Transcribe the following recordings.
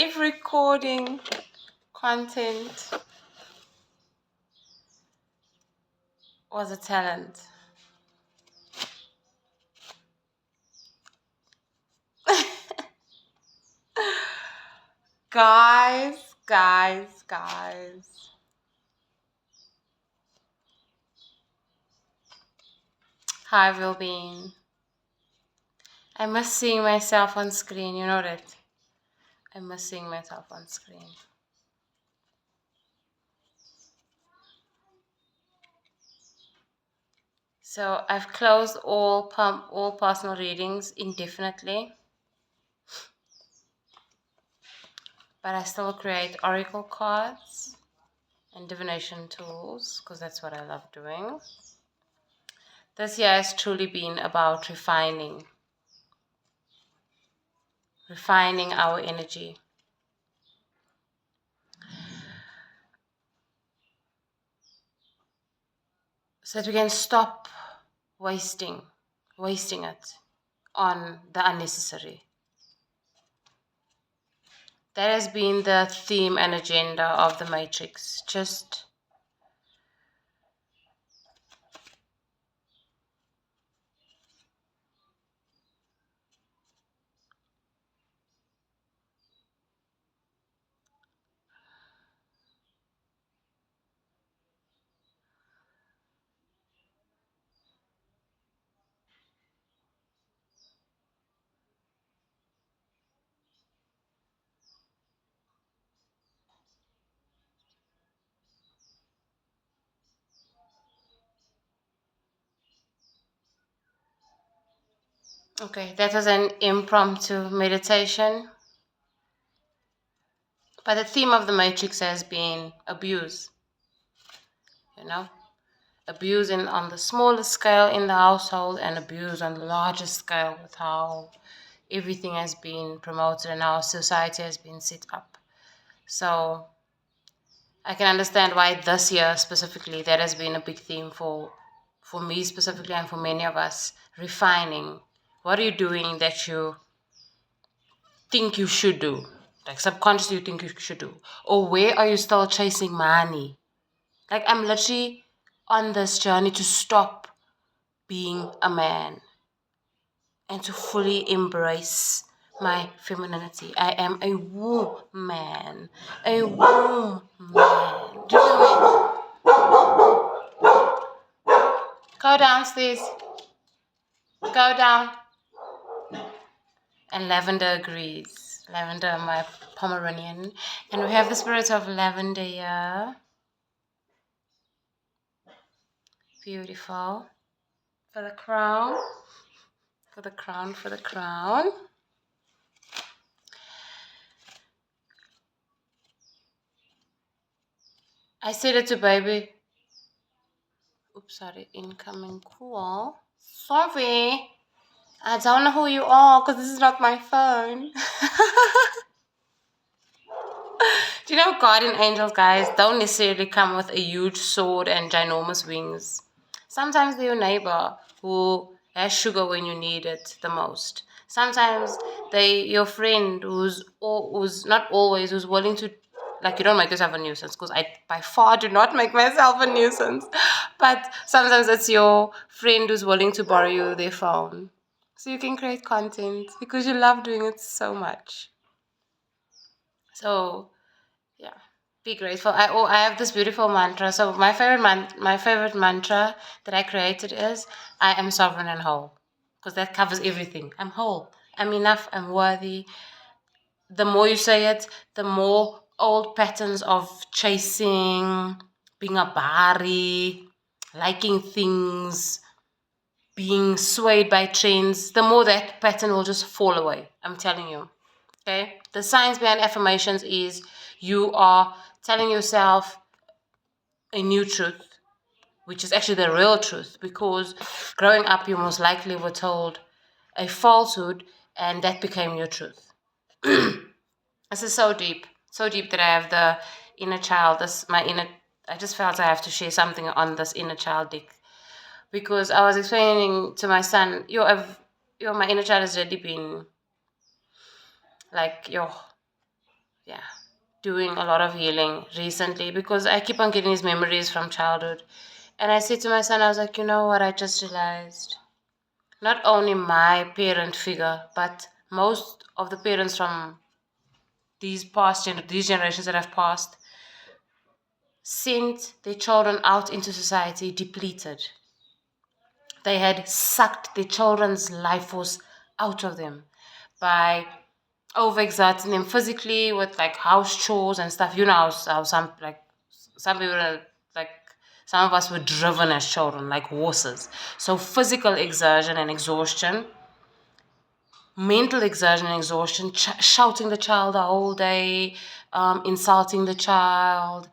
if recording content was a talent. Guys. How have you been? I miss seeing myself on screen, you know that? I miss seeing myself on screen. So I've closed all personal readings indefinitely. But I still create oracle cards and divination tools because that's what I love doing. This year has truly been about refining our energy. So that we can stop wasting it on the unnecessary. That has been the theme and agenda of the Matrix. Just okay, that was an impromptu meditation. But the theme of the Matrix has been abuse. Abuse on the smallest scale in the household and abuse on the largest scale with how everything has been promoted and how society has been set up. So I can understand why this year specifically that has been a big theme for me specifically and for many of us. Refining. What are you doing that you think you should do? Like subconsciously you think you should do? Or where are you still chasing money? Like I'm literally on this journey to stop being a man and to fully embrace my femininity. I am a woman. A woman. Do you know me? Go downstairs. Go down. And Lavender agrees. Lavender, my Pomeranian. And we have the spirit of Lavender here. Beautiful. For the crown. For the crown. For the crown. I said it to baby. Oops, sorry. Incoming call. Sorry. I don't know who you are because this is not my phone. Do you know guardian angels, guys, don't necessarily come with a huge sword and ginormous wings. Sometimes they're your neighbor who has sugar when you need it the most. Sometimes they your friend who's not always, who's willing to, like, you don't make yourself a nuisance, because I by far do not make myself a nuisance. But sometimes it's your friend who's willing to borrow you their phone so you can create content because you love doing it so much. So yeah, be grateful. I have this beautiful mantra. So my favorite mantra that I created is I am sovereign and whole, because that covers everything. I'm whole. I'm enough. I'm worthy. The more you say it, the more old patterns of chasing, being a bari, liking things, being swayed by trends, the more that pattern will just fall away. I'm telling you. Okay? The science behind affirmations is you are telling yourself a new truth, which is actually the real truth, because growing up you most likely were told a falsehood and that became your truth. This is so deep that I have the inner child. I just felt I have to share something on this inner child deck, because I was explaining to my son, my inner child has already been like, yeah, doing a lot of healing recently because I keep on getting these memories from childhood. And I said to my son, I was like, you know what, I just realized not only my parent figure, but most of the parents from these generations that have passed sent their children out into society depleted. They had sucked their children's life force out of them by overexerting them physically with like house chores and stuff. You know how some people are, like some of us were driven as children like horses. So physical exertion and exhaustion, mental exertion and exhaustion, shouting the child the whole day, insulting the child,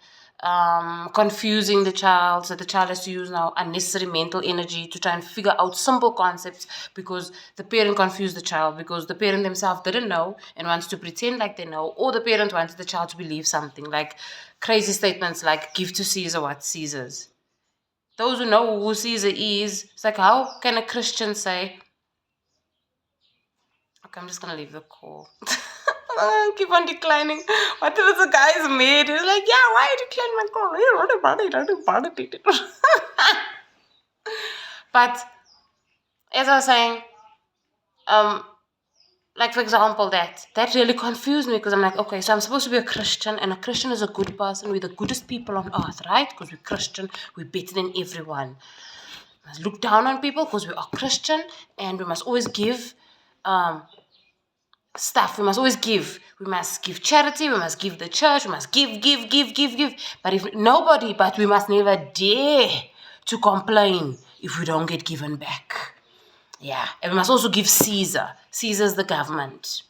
confusing the child. So the child has to use now unnecessary mental energy to try and figure out simple concepts because the parent confused the child because the parent themselves didn't know and wants to pretend like they know, or the parent wanted the child to believe something like crazy statements like give to Caesar what Caesar's. Those who know who Caesar is, it's like, how can a Christian say, okay, I'm just gonna leave the call. Keep on declining. What if the guy's mad? He's like, yeah, why are you declining my call? But as I was saying, um, like for example, that really confused me because I'm like, okay, so I'm supposed to be a Christian, and a Christian is a good person. We're the goodest people on earth, right? Because we're Christian, we're better than everyone. We must look down on people because we are Christian, and we must always give um, stuff. We must always give. We must give charity. We must give the church. We must give. But if nobody, but we must never dare to complain if we don't get given back. Yeah, and we must also give Caesar. Caesar's the government.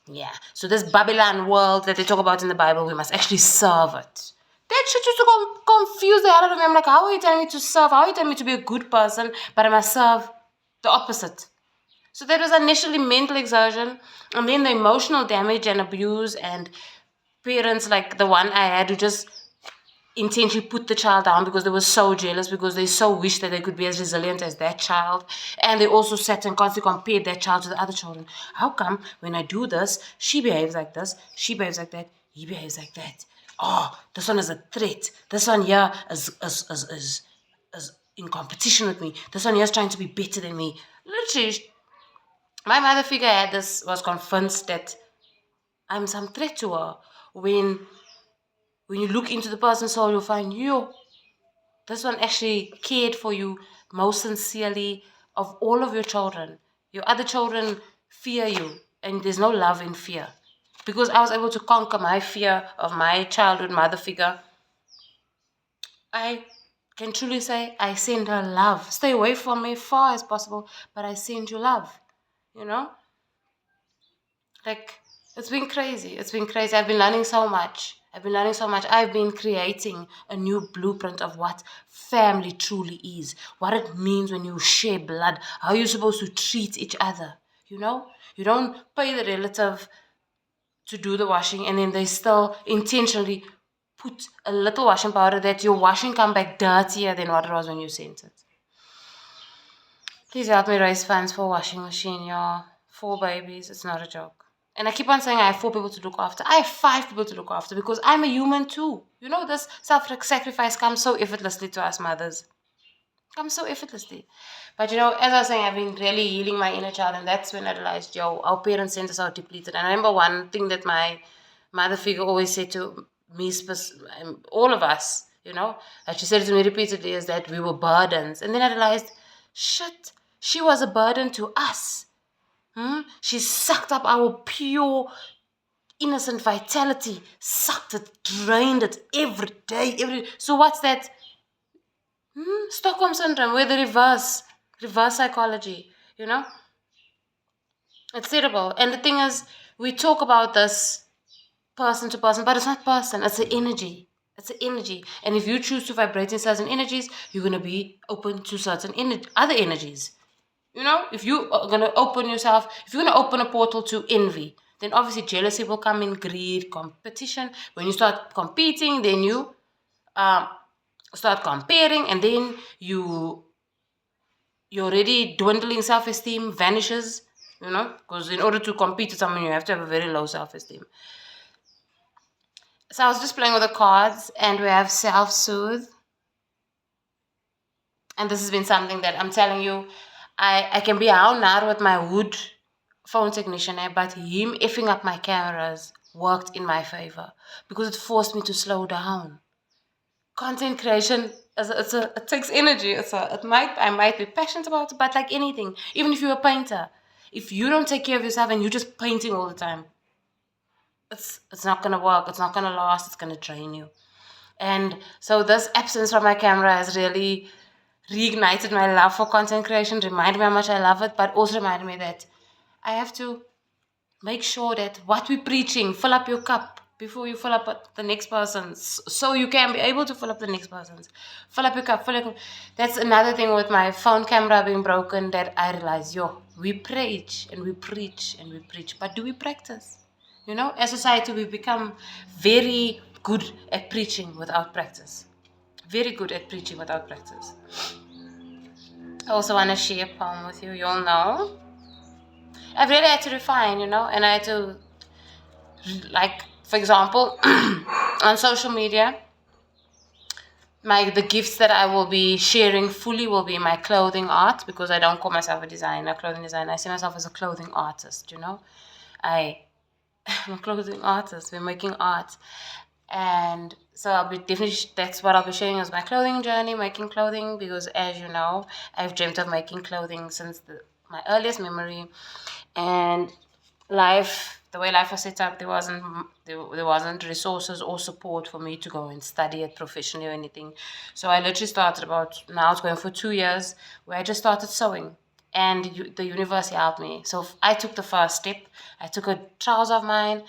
Yeah. So this Babylon world that they talk about in the Bible, we must actually serve it. That shit used to confuse the hell out of me. I'm like, how are you telling me to serve? How are you telling me to be a good person, but I must serve the opposite? So that was initially mental exertion, and then the emotional damage and abuse, and parents like the one I had who just intentionally put the child down because they were so jealous, because they so wished that they could be as resilient as that child. And they also sat and constantly compared that child to the other children. How come when I do this, she behaves like this, she behaves like that, he behaves like that? Oh, this one is a threat. This one here is in competition with me. This one here is trying to be better than me. Literally, my mother figure had this, was convinced that I'm some threat to her. When you look into the person's soul, you'll find you. This one actually cared for you most sincerely of all of your children. Your other children fear you, and there's no love in fear. Because I was able to conquer my fear of my childhood mother figure, I can truly say I send her love. Stay away from me far as possible, but I send you love. You know? Like, it's been crazy. It's been crazy. I've been learning so much. I've been creating a new blueprint of what family truly is, what it means when you share blood, how you're supposed to treat each other. You know, you don't pay the relative to do the washing and then they still intentionally put a little washing powder that your washing come back dirtier than what it was when you sent it. Please help me raise funds for washing machine, y'all. 4 babies, it's not a joke. And I keep on saying I have 4 people to look after. I have 5 people to look after because I'm a human too. You know, this self-sacrifice comes so effortlessly to us mothers. Comes so effortlessly. But you know, as I was saying, I've been really healing my inner child, and that's when I realized, yo, our parents sent us out depleted. And I remember one thing that my mother figure always said to me, all of us, you know, that she said to me repeatedly, is that we were burdens. And then I realized, shit, she was a burden to us. She sucked up our pure, innocent vitality, sucked it, drained it every day. So what's that? Stockholm syndrome, where the reverse psychology, you know? It's terrible. And the thing is, we talk about this person to person, but it's not person, it's an energy. It's an energy. And if you choose to vibrate in certain energies, you're going to be open to certain other energies. You know, if you are going to open yourself, if you're going to open a portal to envy, then obviously jealousy will come in, greed, competition. When you start competing, then you um, start comparing, and then you're already dwindling self-esteem vanishes, you know, because in order to compete with someone, you have to have a very low self-esteem. So I was just playing with the cards, and we have self-soothe. And this has been something that I'm telling you, I can be out now with my wood phone technician, but him effing up my cameras worked in my favor because it forced me to slow down. Content creation it takes energy. I might be passionate about it, but like anything, even if you're a painter, if you don't take care of yourself and you're just painting all the time, it's not gonna work. It's not gonna last. It's gonna drain you. And so this absence from my camera has really reignited my love for content creation, reminded me how much I love it, but also reminded me that I have to make sure that what we're preaching, fill up your cup before you fill up the next person's, so you can be able to fill up the next person's. Fill up your cup, fill up your cup. That's another thing with my phone camera being broken that I realize, we preach and we preach and we preach, but do we practice? As society, we've become very good at preaching without practice. Very good at preaching without practice. I also want to share a poem with you. You'll know. I've really had to refine, and I had to, like, for example, on social media, the gifts that I will be sharing fully will be my clothing art, because I don't call myself a clothing designer. I see myself as a clothing artist, I'm a clothing artist. We're making art. And so that's what I'll be sharing as my clothing journey, making clothing, because as you know, I've dreamt of making clothing since my earliest memory. And the way life was set up, there wasn't resources or support for me to go and study it professionally or anything. So I literally started now it's going for 2 years, where I just started sewing. And the universe helped me. So I took the first step. I took a trouser of mine,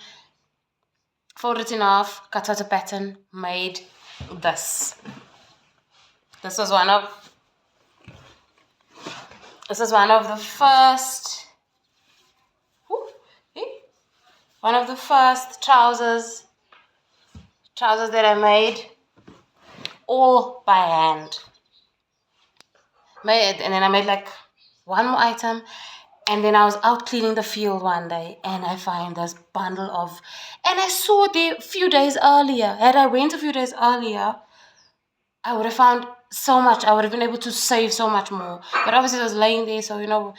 folded it in half, cut out a pattern, made this. This was one of the first trousers that I made, all by hand. And then I made like one more item, and then I was out cleaning the field one day, and I find this bundle and I saw it a few days earlier. Had I went a few days earlier, I would have found so much. I would have been able to save so much more. But obviously it was laying there, so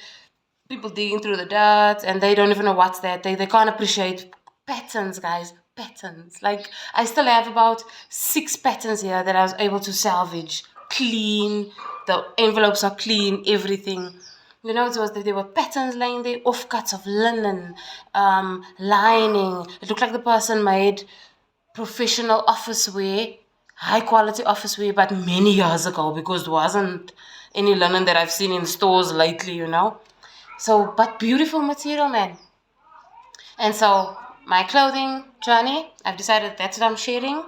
people digging through the dirt, and they don't even know what's that. They can't appreciate patterns, guys. Patterns. Like, I still have about 6 patterns here that I was able to salvage, clean. The envelopes are clean, everything. There were patterns laying there, offcuts of linen, lining. It looked like the person made professional office wear, high quality office wear, but many years ago, because there wasn't any linen that I've seen in stores lately, So, but beautiful material, man. And so, my clothing journey, I've decided that's what I'm sharing,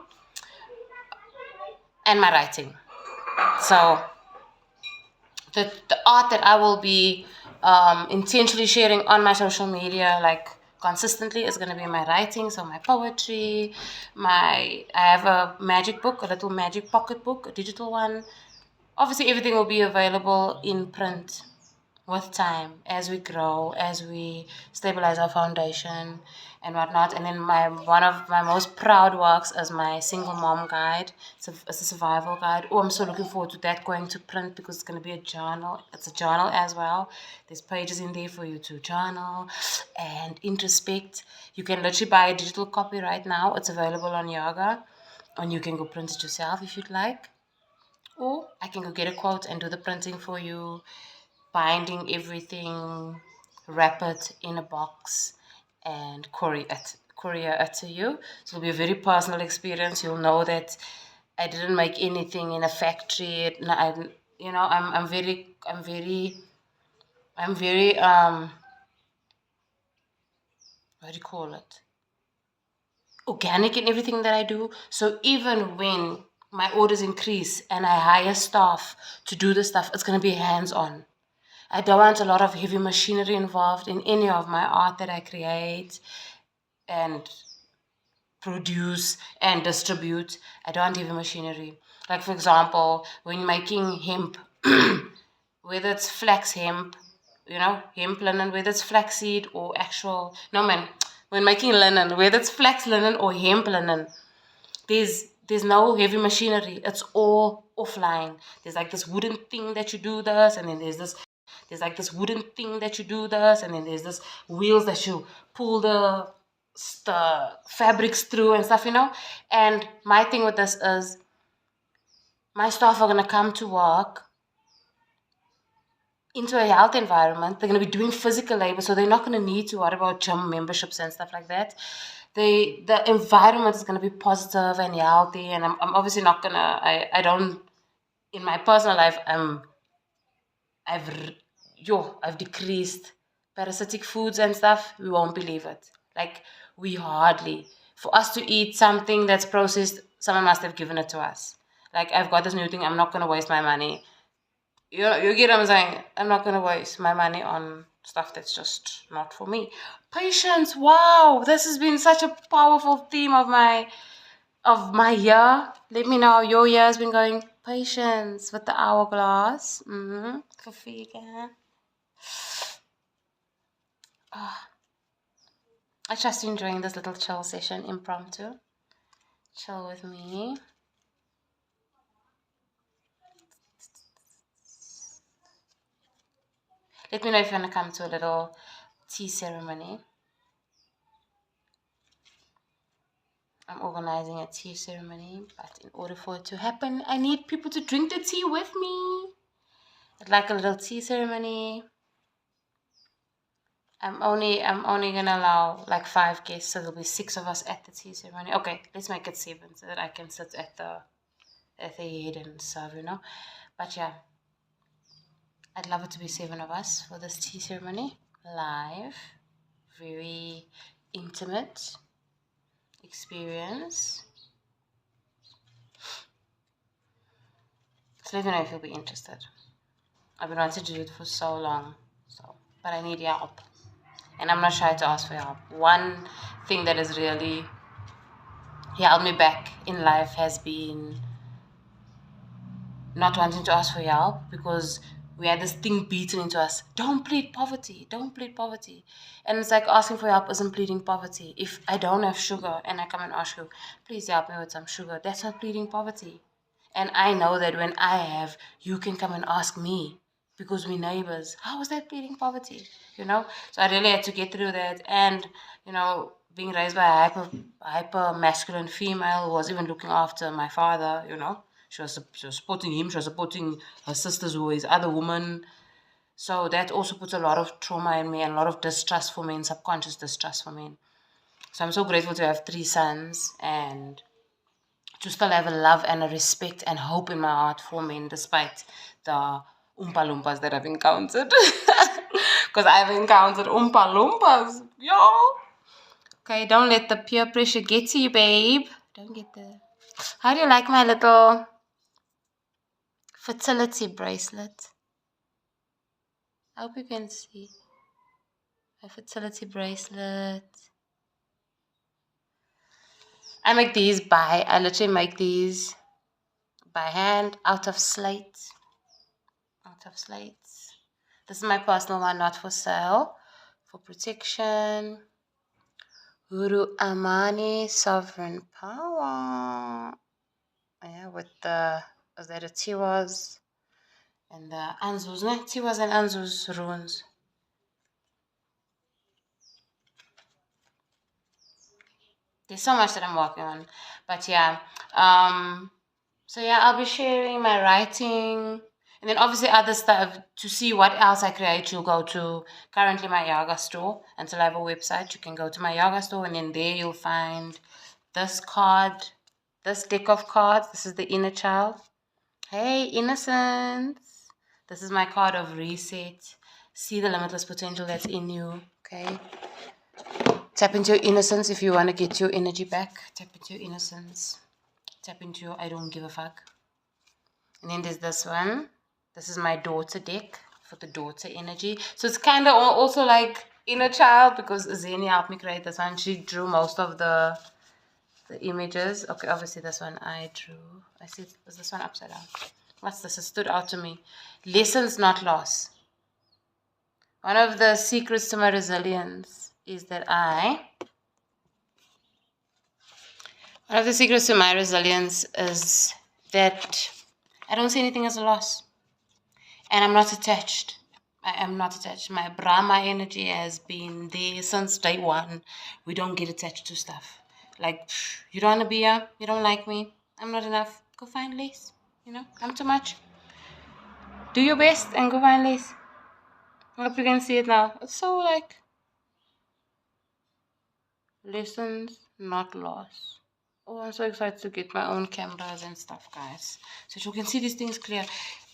and my writing. So, the art that I will be intentionally sharing on my social media, like consistently, is going to be my writing. So my poetry, I have a magic book, a little magic pocket book, a digital one. Obviously, everything will be available in print with time, as we grow, as we stabilize our foundation and whatnot. And then one of my most proud works is my single mom guide. It's a survival guide. Oh, I'm so looking forward to that going to print, because it's going to be a journal. It's a journal as well. There's pages in there for you to journal and introspect. You can literally buy a digital copy right now. It's available on Yaga, and you can go print it yourself if you'd like. Or I can go get a quote and do the printing for you, binding everything, wrap it in a box, and courier it to you. So it'll be a very personal experience. You'll know that I didn't make anything in a factory. I'm very what do you call it? Organic in everything that I do. So even when my orders increase and I hire staff to do the stuff, it's going to be hands-on. I don't want a lot of heavy machinery involved in any of my art that I create and produce and distribute. I don't want heavy machinery. Like, for example, when making hemp, whether it's flax hemp, hemp linen, whether it's flaxseed or when making linen, whether it's flax linen or hemp linen, There's no heavy machinery. It's all offline. There's like this wooden thing that you do this, and then there's like this wooden thing that you do this, and then there's this wheels that you pull the fabrics through and stuff, And my thing with this is my staff are gonna come to work into a health environment. They're going to be doing physical labor, so they're not going to need to worry about gym memberships and stuff like that. The environment is going to be positive and healthy, and I'm obviously not going to, I don't, in my personal life, I've, I've decreased parasitic foods and stuff. We won't believe it. Like, we hardly, for us to eat something that's processed, someone must have given it to us. Like, I've got this new thing, I'm not going to waste my money. You get what I'm saying? I'm not going to waste my money on stuff that's just not for me. Patience. Wow, this has been such a powerful theme of my year. Let me know how your year has been going. Patience with the hourglass. Kafika. I just enjoying this little chill session, impromptu. Chill with me. Let me know if you want to come to a little tea ceremony. I'm organizing a tea ceremony, but in order for it to happen, I need people to drink the tea with me. I'd like a little tea ceremony. I'm only gonna allow like 5 guests, so there'll be 6 of us at the tea ceremony. Okay, let's make it 7 so that I can sit at the head and serve, But yeah, I'd love it to be 7 of us for this tea ceremony. Live, very intimate experience. So let me know if you'll be interested. I've been wanting to do it for so long, but I need help. And I'm not shy to ask for help. One thing that has really held me back in life has been not wanting to ask for help, because we had this thing beaten into us. Don't plead poverty. Don't plead poverty. And it's like asking for help isn't pleading poverty. If I don't have sugar and I come and ask you, please help me with some sugar, that's not pleading poverty. And I know that when I have, you can come and ask me because we're neighbors. How is that pleading poverty? So I really had to get through that. And, being raised by a hyper masculine female who was even looking after my father, she was supporting him, she was supporting her sisters who is other woman. So that also puts a lot of trauma in me and a lot of distrust for men, subconscious distrust for men. So I'm so grateful to have 3 sons and to still have a love and a respect and hope in my heart for men, despite the Oompa Loompas that I've encountered. Because I've encountered Oompa Loompas, yo. Okay, don't let the peer pressure get to you, babe. Don't get the... How do you like my little fertility bracelet? I hope you can see my fertility bracelet. I literally make these by hand out of slate. This is my personal one, not for sale, for protection. Guru Amani, sovereign power. Yeah, with the Tiwas and the Anzus, ne? Tiwas and Anzus runes. There's so much that I'm working on, but yeah. So yeah, I'll be sharing my writing, and then obviously other stuff. To see what else I create, you'll go to currently my yoga store. Until I have a website, you can go to my yoga store, and then there you'll find this card, this deck of cards. This is the inner child. Hey, innocence. This is my card of reset. See the limitless potential that's in you. Okay. Tap into your innocence if you want to get your energy back. Tap into your innocence. Tap into your I don't give a fuck. And then there's this one. This is my daughter deck for the daughter energy. So it's kind of also like inner child, because Zeni helped me create this one. She drew most of the images. Okay, obviously this one I drew. I see, is this one upside down? What's this? It stood out to me. Lessons, not loss. One of the secrets to my resilience is that I One of the secrets to my resilience is that I don't see anything as a loss. And I'm not attached. I am not attached. My Brahma energy has been there since day one. We don't get attached to stuff. Like, you don't want to be here. You don't like me. I'm not enough. Go find less. I'm too much. Do your best and go find less. I hope you can see it now. It's so like lessons, not loss. Oh, I'm so excited to get my own cameras and stuff, guys. So you can see these things clear.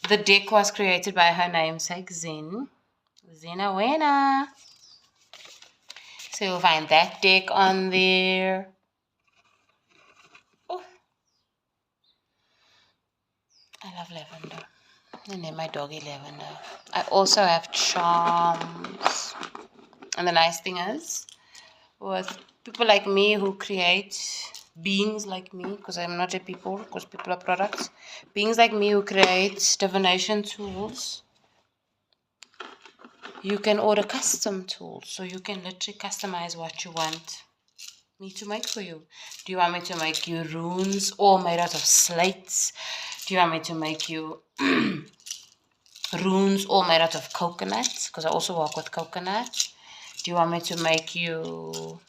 The deck was created by her namesake, Zen. Zenawena. So you'll find that deck on there. Oh, I love lavender. I name my doggy Lavender. I also have charms. And the nice thing is, with people like me who create beings like me, because I'm not a people, because people are products, beings like me who create divination tools, you can order custom tools. So you can literally customize what you want me to make for you. Do you want me to make you runes all made out of slates? Do you want me to make you runes all made out of coconuts? Because I also work with coconut. Do you want me to make you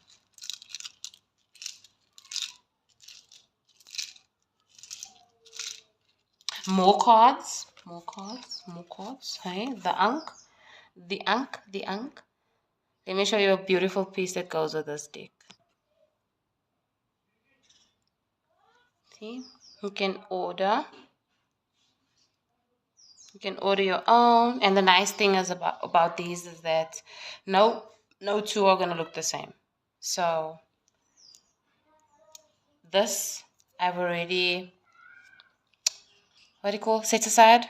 more cards? More cards. Hey, the unk. Let me show you a beautiful piece that goes with this deck. See, you can order your own. And the nice thing is about these is that no two are gonna look the same. So this I've already set aside.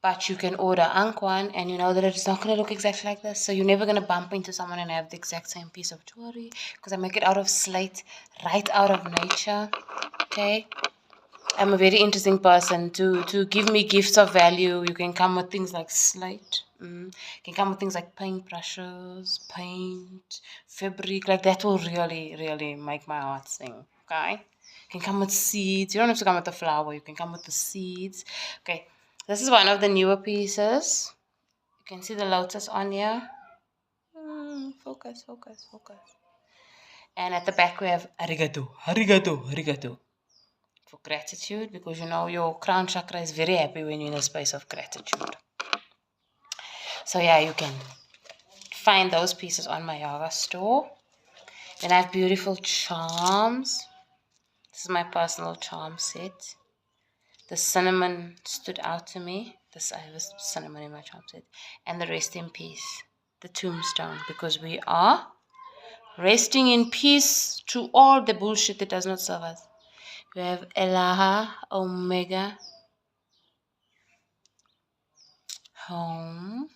But you can order Ankh one and you know that it's not going to look exactly like this. So you're never going to bump into someone and have the exact same piece of jewelry. Because I make it out of slate, right out of nature. Okay? I'm a very interesting person. To give me gifts of value, you can come with things like slate. You can come with things like paint brushes, paint, fabric. Like that will really, really make my heart sing. Okay? You can come with seeds. You don't have to come with the flower. You can come with the seeds. Okay? This is one of the newer pieces. You can see the lotus on here. Focus. And at the back we have arigato. For gratitude, because your crown chakra is very happy when you're in a space of gratitude. So yeah, you can find those pieces on my yoga store. Then I have beautiful charms. This is my personal charm set. The cinnamon stood out to me. I have a cinnamon in my charm set. And the rest in peace, the tombstone, because we are resting in peace to all the bullshit that does not serve us. We have Elaha, Omega, home.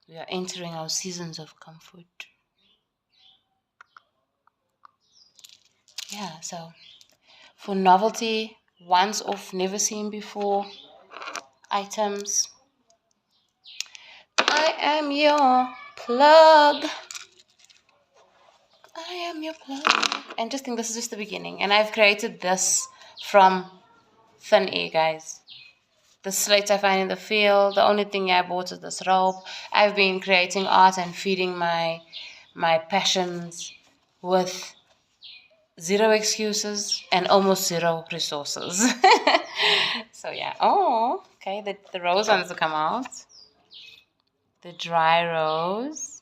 We are entering our seasons of comfort. Yeah, so for novelty, once off, never seen before items, I am your plug. And just think this is just the beginning. And I've created this from thin air, guys. The slates I find in the field. The only thing I bought is this rope. I've been creating art and feeding my passions with zero excuses and almost zero resources. So yeah. Oh, okay. The rose wants to come out. The dry rose.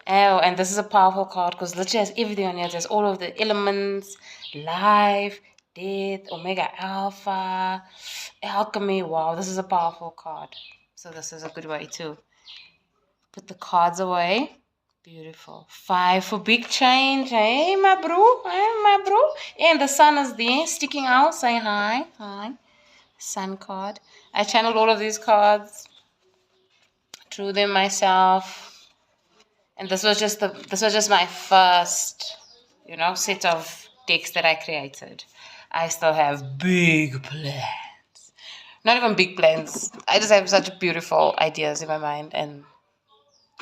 Oh, and this is a powerful card because literally has everything on it. There's all of the elements, life, death, omega alpha, alchemy. Wow, this is a powerful card. So this is a good way to put the cards away. Beautiful. 5 for big change. Hey, my bro. And the sun is there, sticking out, saying hi. Sun card. I channeled all of these cards, drew them myself. And this was just my first, set of decks that I created. I still have big plans. Not even big plans. I just have such beautiful ideas in my mind, and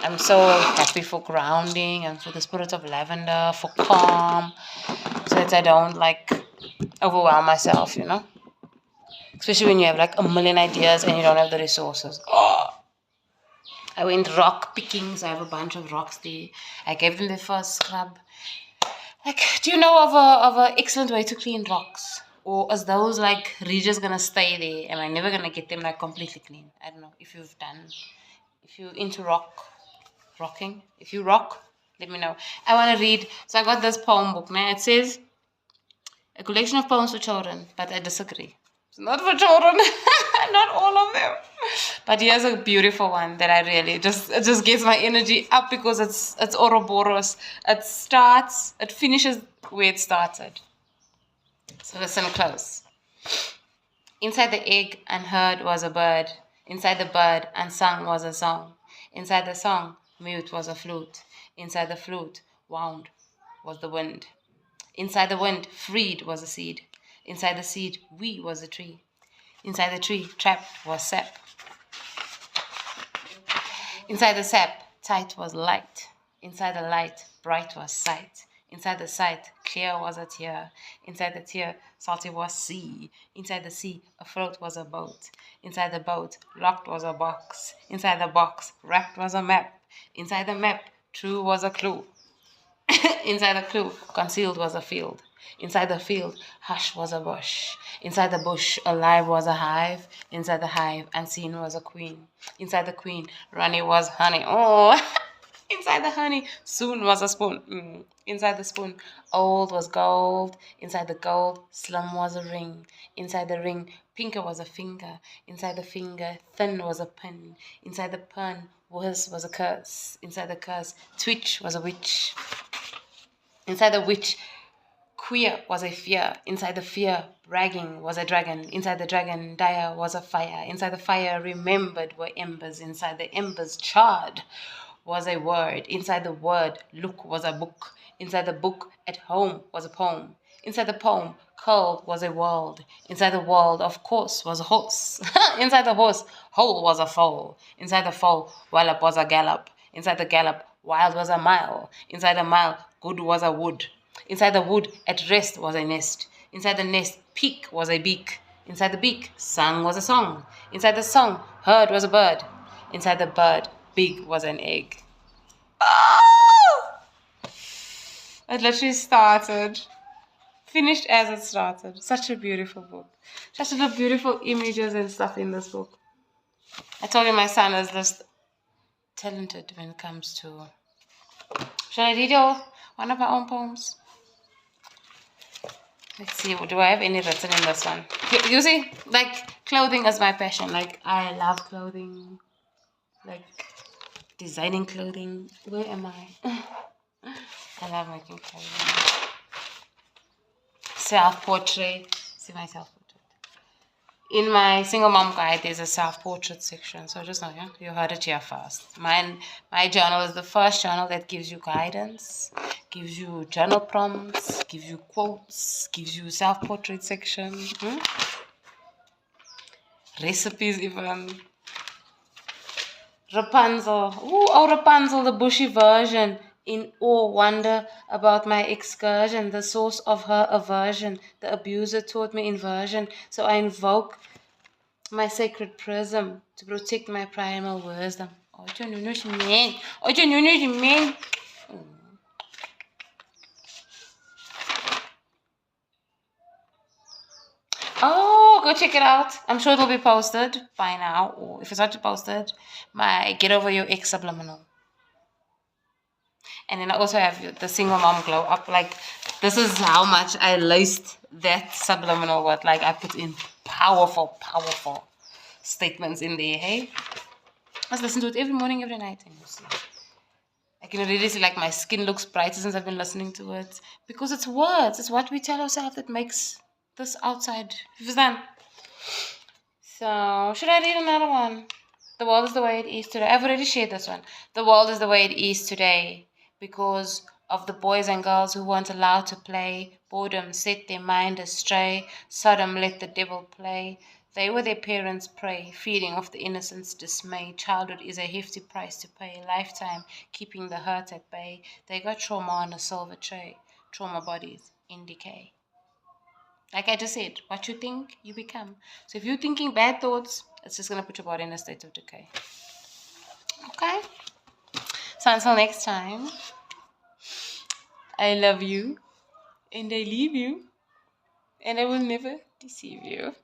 I'm so happy for grounding and for the spirit of lavender, for calm, so that I don't like overwhelm myself, you know? Especially when you have like a million ideas and you don't have the resources. I went rock picking, so I have a bunch of rocks there. I gave them their first scrub. Like, do you know of a excellent way to clean rocks? Or is those like ridges gonna stay there? Am I never gonna get them like completely clean? I don't know if you're into rocking. If you rock, let me know. I want to read. So I got this poem book. Now it says a collection of poems for children, but I disagree. It's not for children, not all of them. But here's a beautiful one that I really it just gets my energy up because it's Ouroboros. It finishes where it started. So listen close. Inside the egg unheard was a bird. Inside the bird unsung was a song. Inside the song mute was a flute. Inside the flute wound was the wind. Inside the wind freed was a seed. Inside the seed we was a tree. Inside the tree trapped was sap. Inside the sap tight was light. Inside the light bright was sight. Inside the sight clear was a tear. Inside the tear salty was sea. Inside the sea afloat was a boat. Inside the boat locked was a box. Inside the box wrapped was a map. Inside the map true was a clue. Inside the clue concealed was a field. Inside the field hush was a bush. Inside the bush alive was a hive. Inside the hive unseen was a queen. Inside the queen runny was honey. Oh, inside the honey soon was a spoon. Inside the spoon old was gold. Inside the gold slim was a ring. Inside the ring pinker was a finger. Inside the finger thin was a pin. Inside the pin whiz was a curse. Inside the curse twitch was a witch. Inside the witch queer was a fear. Inside the fear bragging was a dragon. Inside the dragon dire was a fire. Inside the fire remembered were embers. Inside the embers charred was a word. Inside the word look was a book. Inside the book at home was a poem. Inside the poem curled was a world. Inside the world of course was a horse. Inside the horse hole was a foal. Inside the foal wallop was a gallop. Inside the gallop wild was a mile. Inside the mile good was a wood. Inside the wood at rest was a nest. Inside the nest peak was a beak. Inside the beak sung was a song. Inside the song heard was a bird. Inside the bird big was an egg. Oh! It literally started. Finished as it started. Such a beautiful book. Such a beautiful images and stuff in this book. I told you my son is just talented when it comes to... Shall I read you one of my own poems? Let's see, do I have any written in this one? You see, like, clothing is my passion. Like, I love clothing. Like, designing clothing. Where am I? I love making clothing. Self-portrait. See my self-portrait. In my single mom guide, there's a self-portrait section. So just know, yeah, you heard it here first. My journal is the first journal that gives you guidance, gives you journal prompts, gives you quotes, gives you self-portrait section, recipes even. Rapunzel. Ooh, oh, Rapunzel, the bushy version. In awe, wonder about my excursion, the source of her aversion. The abuser taught me inversion, so I invoke my sacred prism to protect my primal wisdom. Oh, you know what you mean? Oh, you know what you mean? Oh, go check it out. I'm sure it'll be posted by now, or if it's not posted, my Get Over Your Ex subliminal. And then I also have the single mom glow up. Like, this is how much I laced that subliminal word. Like, I put in powerful statements in there, hey? I just listen to it every morning, every night, and you see. I can really see, like, my skin looks brighter since I've been listening to it. Because it's words. It's what we tell ourselves that makes this outside. You understand? So, should I read another one? The world is the way it is today. I've already shared this one. The world is the way it is today because of the boys and girls who weren't allowed to play. Boredom set their mind astray. Sodom let the devil play. They were their parents' prey, feeding off the innocence' dismay. Childhood is a hefty price to pay, a lifetime keeping the hurt at bay. They got trauma on a silver tray, trauma bodies in decay. Like I just said, what you think, you become. So if you're thinking bad thoughts, it's just going to put your body in a state of decay. Okay? So until next time, I love you, and I leave you, and I will never deceive you.